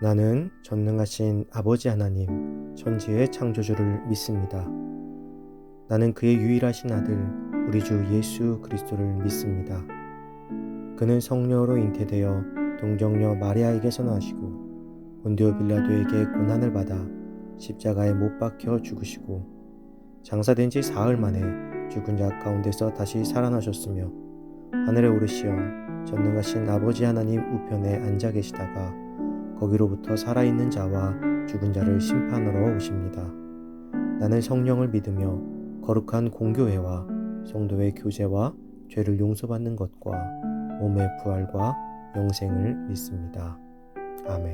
나는 전능하신 아버지 하나님, 천지의 창조주를 믿습니다. 나는 그의 유일하신 아들, 우리 주 예수 그리스도를 믿습니다. 그는 성령으로 잉태되어 동정녀 마리아에게서 나시고 본디오 빌라도에게 고난을 받아 십자가에 못 박혀 죽으시고 장사된 지 사흘 만에 죽은 자 가운데서 다시 살아나셨으며 하늘에 오르시어 전능하신 아버지 하나님 우편에 앉아 계시다가 거기로부터 살아있는 자와 죽은 자를 심판하러 오십니다. 나는 성령을 믿으며 거룩한 공교회와 성도의 교제와 죄를 용서받는 것과 몸의 부활과 영생을 믿습니다. 아멘.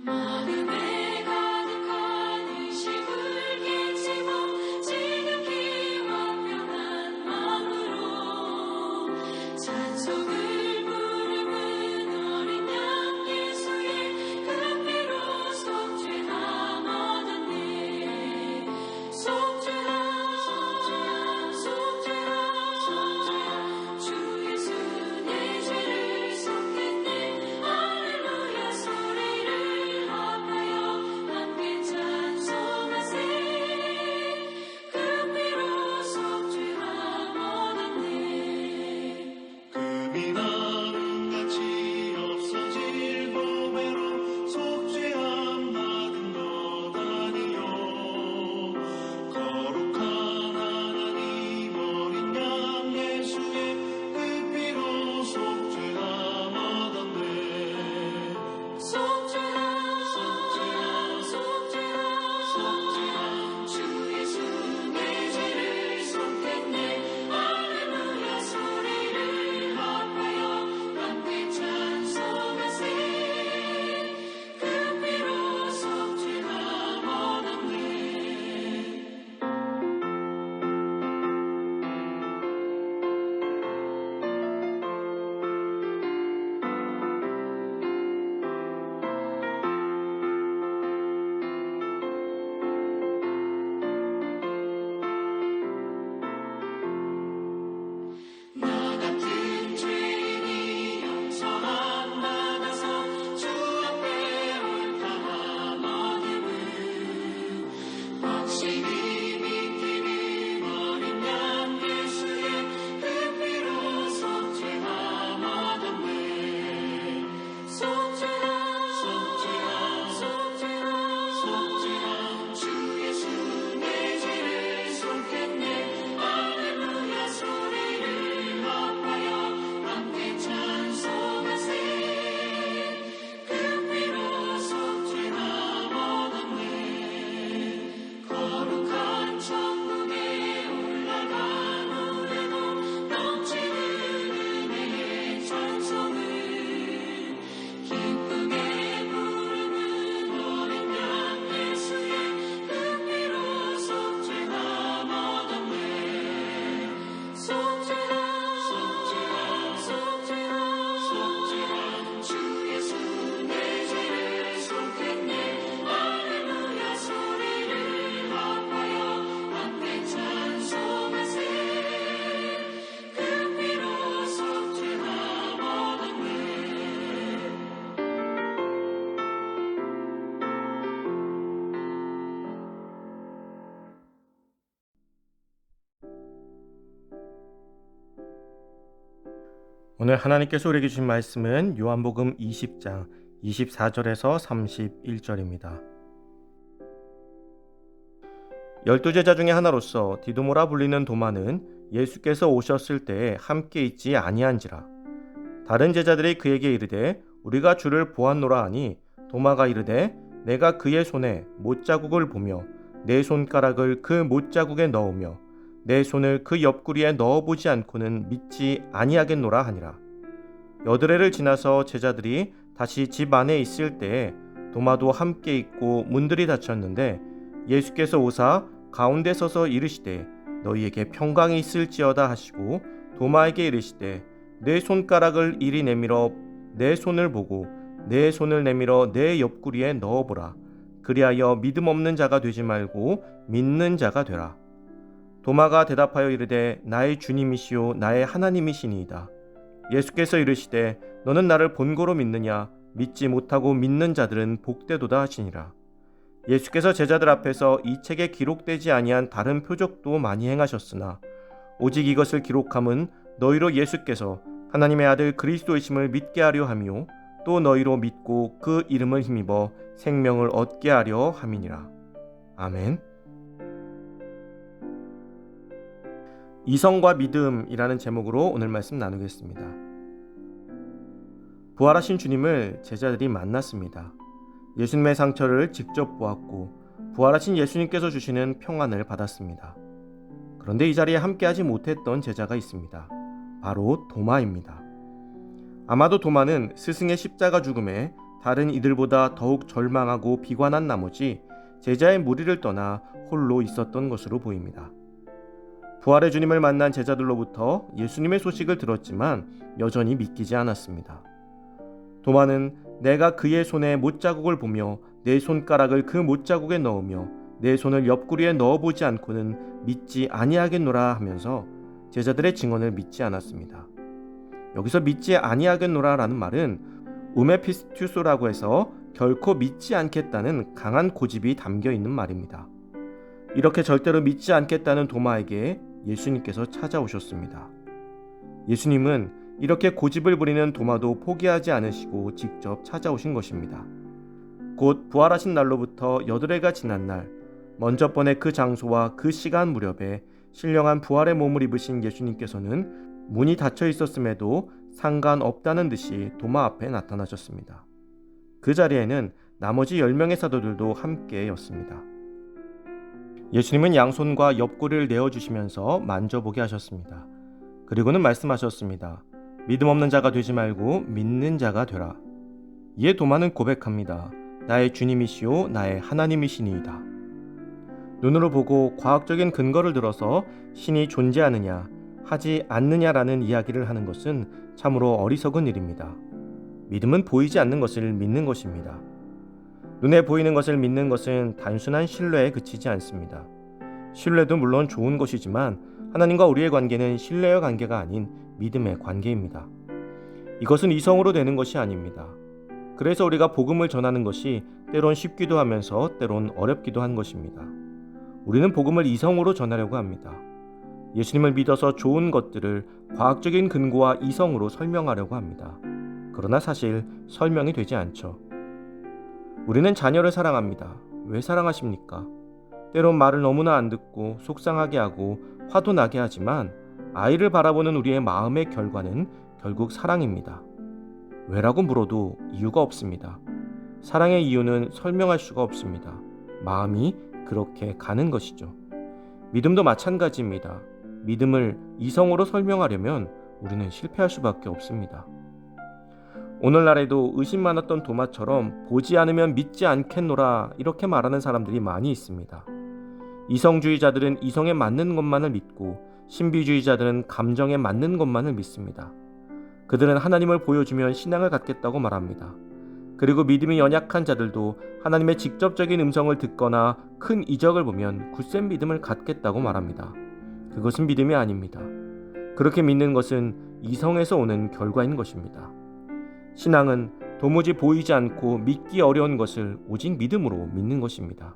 마음에 가득한 의식을 깨치고 지극히 완벽한 마음으로 찬송을 부르는 어린 양 예수의 그 피로 속죄함 얻었네. 속죄함 속죄함 주 예수 내 죄를 속했네. 할렐루야 소리를 합하여 함께 찬송하세. 그 피로 속죄함 얻었네. 금이 나눔같이 없어질 보배로 속죄함 받은 것 아니요. 거룩한 하나님 어린 양 예수의 그 피로 속죄함 얻었네. 속죄함 속죄함 주 예수 내 죄를 속했네. 할렐루야 소리를 합하여 함께 찬송하세. 그 피로 속죄함 얻었네. 나 같은 죄인이 용서함 받아서 주 앞에 옳다함 얻음을 확실히 믿기는 어린 양 예수의 그 피로 속죄함 얻었네. 속죄함 속죄함 주 예수 내 죄를 속했네. 할렐루야 소리를 합하여 함께 찬송하세. 그 피로 속죄함 얻었네. 거룩한 천국에 올라간 후에도 넘치는 은혜의 찬송을 기쁘게 부르는 어린 양 예수의 그 피로 속죄함 얻었네. 속죄함 주 예수 내 죄를 속했네. 할렐루야 소리를 합하여 함께 찬송하세. 그 피로 속죄함 얻었네. 오늘 하나님께서 우리에게 주신 말씀은 요한복음 20장 24절에서 31절입니다. 12제자 중에 하나로서 디두모라 불리는 도마는 예수께서 오셨을 때에 함께 있지 아니한지라. 다른 제자들이 그에게 이르되 우리가 주를 보았노라 하니 도마가 이르되 내가 그의 손에 못자국을 보며 내 손가락을 그 못자국에 넣으며 내 손을 그 옆구리에 넣어보지 않고는 믿지 아니하겠노라 하니라. 여드레를 지나서 제자들이 다시 집 안에 있을 때에 도마도 함께 있고 문들이 닫혔는데 예수께서 오사 가운데 서서 이르시되 너희에게 평강이 있을지어다 하시고 도마에게 이르시되 내 손가락을 이리 내밀어 내 손을 보고 내 손을 내밀어 내 옆구리에 넣어보라. 그리하여 믿음 없는 자가 되지 말고 믿는 자가 되라. 도마가 대답하여 이르되 나의 주님이시요 나의 하나님이시니이다. 예수께서 이르시되 너는 나를 본고로 믿느냐? 믿지 못하고 믿는 자들은 복되도다 하시니라. 예수께서 제자들 앞에서 이 책에 기록되지 아니한 다른 표적도 많이 행하셨으나 오직 이것을 기록함은 너희로 예수께서 하나님의 아들 그리스도이심을 믿게 하려 함이요 또 너희로 믿고 그 이름을 힘입어 생명을 얻게 하려 함이니라. 아멘. 이성과 믿음이라는 제목으로 오늘 말씀 나누겠습니다. 부활하신 주님을 제자들이 만났습니다. 예수님의 상처를 직접 보았고 부활하신 예수님께서 주시는 평안을 받았습니다. 그런데 이 자리에 함께하지 못했던 제자가 있습니다. 바로 도마입니다. 아마도 도마는 스승의 십자가 죽음에 다른 이들보다 더욱 절망하고 비관한 나머지 제자의 무리를 떠나 홀로 있었던 것으로 보입니다. 부활의 주님을 만난 제자들로부터 예수님의 소식을 들었지만 여전히 믿기지 않았습니다. 도마는 내가 그의 손에 못자국을 보며 내 손가락을 그 못자국에 넣으며 내 손을 옆구리에 넣어보지 않고는 믿지 아니하겠노라 하면서 제자들의 증언을 믿지 않았습니다. 여기서 믿지 아니하겠노라 라는 말은 우메피스투소라고 해서 결코 믿지 않겠다는 강한 고집이 담겨 있는 말입니다. 이렇게 절대로 믿지 않겠다는 도마에게 예수님께서 찾아오셨습니다. 예수님은 이렇게 고집을 부리는 도마도 포기하지 않으시고 직접 찾아오신 것입니다. 곧 부활하신 날로부터 8해가 지난 날 먼저 번의 그 장소와 그 시간 무렵에 신령한 부활의 몸을 입으신 예수님께서는 문이 닫혀 있었음에도 상관없다는 듯이 도마 앞에 나타나셨습니다. 그 자리에는 나머지 10명의 사도들도 함께였습니다. 예수님은 양손과 옆구리를 내어주시면서 만져보게 하셨습니다. 그리고는 말씀하셨습니다. 믿음 없는 자가 되지 말고 믿는 자가 되라. 이에 도마는 고백합니다. 나의 주님이시요 나의 하나님이시니이다. 눈으로 보고 과학적인 근거를 들어서 신이 존재하느냐 하지 않느냐라는 이야기를 하는 것은 참으로 어리석은 일입니다. 믿음은 보이지 않는 것을 믿는 것입니다. 눈에 보이는 것을 믿는 것은 단순한 신뢰에 그치지 않습니다. 신뢰도 물론 좋은 것이지만 하나님과 우리의 관계는 신뢰의 관계가 아닌 믿음의 관계입니다. 이것은 이성으로 되는 것이 아닙니다. 그래서 우리가 복음을 전하는 것이 때론 쉽기도 하면서 때론 어렵기도 한 것입니다. 우리는 복음을 이성으로 전하려고 합니다. 예수님을 믿어서 좋은 것들을 과학적인 근거와 이성으로 설명하려고 합니다. 그러나 사실 설명이 되지 않죠. 우리는 자녀를 사랑합니다. 왜 사랑하십니까? 때론 말을 너무나 안 듣고 속상하게 하고 화도 나게 하지만 아이를 바라보는 우리의 마음의 결과는 결국 사랑입니다. 왜라고 물어도 이유가 없습니다. 사랑의 이유는 설명할 수가 없습니다. 마음이 그렇게 가는 것이죠. 믿음도 마찬가지입니다. 믿음을 이성으로 설명하려면 우리는 실패할 수밖에 없습니다. 오늘날에도 의심 많았던 도마처럼 보지 않으면 믿지 않겠노라 이렇게 말하는 사람들이 많이 있습니다. 이성주의자들은 이성에 맞는 것만을 믿고 신비주의자들은 감정에 맞는 것만을 믿습니다. 그들은 하나님을 보여주면 신앙을 갖겠다고 말합니다. 그리고 믿음이 연약한 자들도 하나님의 직접적인 음성을 듣거나 큰 이적을 보면 굳센 믿음을 갖겠다고 말합니다. 그것은 믿음이 아닙니다. 그렇게 믿는 것은 이성에서 오는 결과인 것입니다. 신앙은 도무지 보이지 않고 믿기 어려운 것을 오직 믿음으로 믿는 것입니다.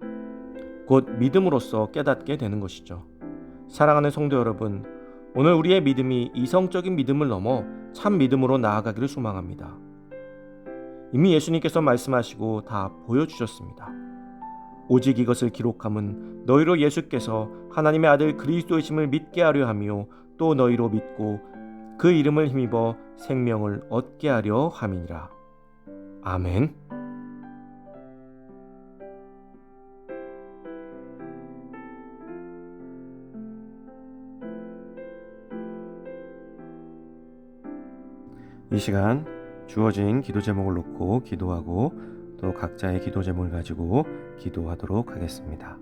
곧 믿음으로써 깨닫게 되는 것이죠. 사랑하는 성도 여러분, 오늘 우리의 믿음이 이성적인 믿음을 넘어 참 믿음으로 나아가기를 소망합니다. 이미 예수님께서 말씀하시고 다 보여주셨습니다. 오직 이것을 기록함은 너희로 예수께서 하나님의 아들 그리스도이심을 믿게 하려 함이요 또 너희로 믿고 그 이름을 힘입어 생명을 얻게 하려 함이니라. 아멘. 이 시간 주어진 기도 제목을 놓고 기도하고 또 각자의 기도 제목을 가지고 기도하도록 하겠습니다.